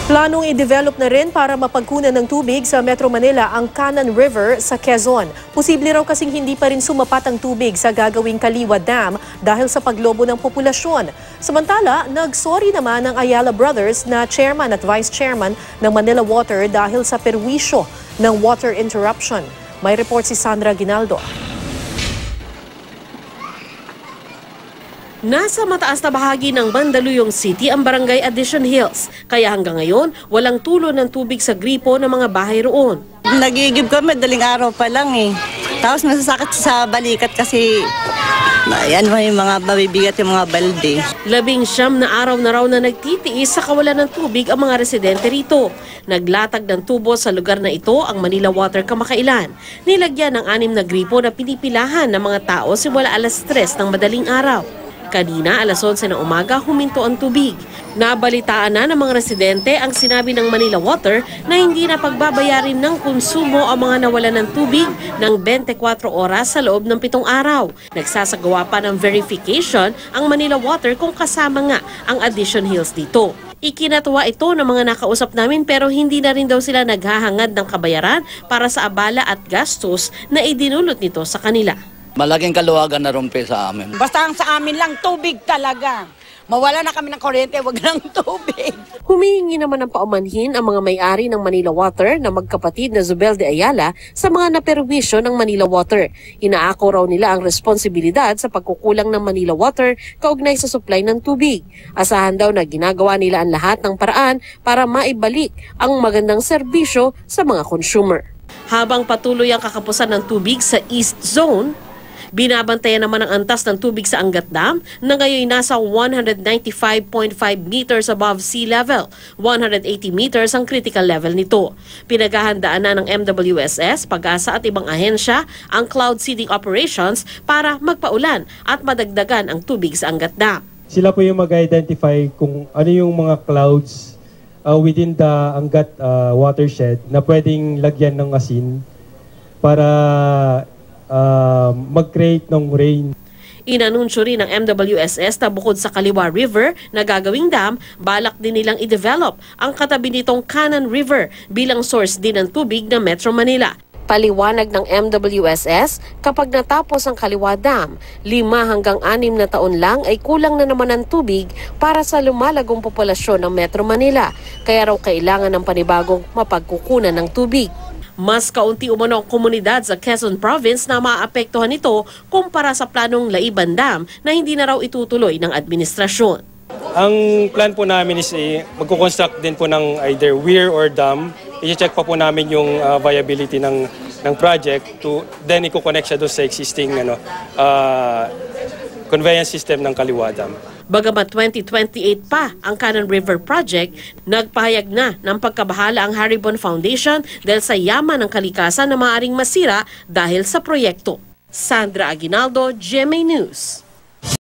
Planong i-develop na rin para mapagkunan ng tubig sa Metro Manila ang Cannon River sa Quezon. Posible raw kasing hindi pa rin sumapat ang tubig sa gagawing Kaliwa Dam dahil sa paglobo ng populasyon. Samantala, nagsorry naman ang Ayala Brothers na chairman at vice chairman ng Manila Water dahil sa perwisyo ng water interruption. May report si Sandra Ginaldo. Nasa mataas na bahagi ng Mandaluyong City ang Barangay Addition Hills, kaya hanggang ngayon walang tulo ng tubig sa gripo ng mga bahay roon. Nagigib kami, daling araw pa lang eh. Tapos masasakit sa balikat kasi yan yung mga mabibigat yung mga balde. 19 na araw na raw na nagtitiis sa kawalan ng tubig ang mga residente rito. Naglatag ng tubo sa lugar na ito ang Manila Water kamakailan. Nilagyan ng 6 na gripo na pinipilahan ng mga tao simula alas 3 ng madaling araw. Kanina, alas 11 ng umaga, huminto ang tubig. Nabalitaan na ng mga residente ang sinabi ng Manila Water na hindi na pagbabayarin ng konsumo ang mga nawalan ng tubig ng 24 oras sa loob ng 7 araw. Nagsasagawa pa ng verification ang Manila Water kung kasama nga ang Addition Hills dito. Ikinatuwa ito ng mga nakausap namin pero hindi na rin daw sila naghahangad ng kabayaran para sa abala at gastos na idinulot nito sa kanila. Malaking kaluwagan na rumpi sa amin. Basta ang sa amin lang, tubig talaga. Mawala na kami ng kuryente, wag lang tubig. Humihingi naman ng paumanhin ang mga may-ari ng Manila Water na magkapatid na Zubel de Ayala sa mga naperwisyo ng Manila Water. Inaako raw nila ang responsibilidad sa pagkukulang ng Manila Water kaugnay sa supply ng tubig. Asahan daw na ginagawa nila ang lahat ng paraan para maibalik ang magandang serbisyo sa mga consumer. Habang patuloy ang kakapusan ng tubig sa East Zone, binabantayan naman ang antas ng tubig sa Angat Dam na ngayon nasa 195.5 meters above sea level. 180 meters ang critical level nito. Pinaghahandaan na ng MWSS, Pag-asa at ibang ahensya ang cloud seeding operations para magpaulan at madagdagan ang tubig sa Angat Dam. Sila po yung mag-identify kung ano yung mga clouds within the Angat watershed na pwedeng lagyan ng asin para mag-create ng rain. Inanunsyo rin ng MWSS na bukod sa Kaliwa River na gagawing dam, balak din nilang i-develop ang katabi nitong Cannon River bilang source din ng tubig ng Metro Manila. Paliwanag ng MWSS, kapag natapos ang Kaliwa Dam, 5 hanggang 6 na taon lang ay kulang na naman ng tubig para sa lumalagong populasyon ng Metro Manila. Kaya raw kailangan ng panibagong mapagkukunan ng tubig. Mas kaunti umano ang komunidad sa Quezon Province na maapektuhan nito kumpara sa planong Laiban Dam na hindi na raw itutuloy ng administrasyon. Ang plan po namin is magkukonstruct din po ng either weir or dam. I-check pa po namin yung viability ng project to then i-connect siya doon sa existing conveyance system ng Kaliwa Dam. Bagamat 2028 pa ang Cannon River Project, nagpahayag na ng pagkabahala ang Haribon Foundation dahil sa yaman ng kalikasan na maaaring masira dahil sa proyekto. Sandra Aguinaldo, GMA News.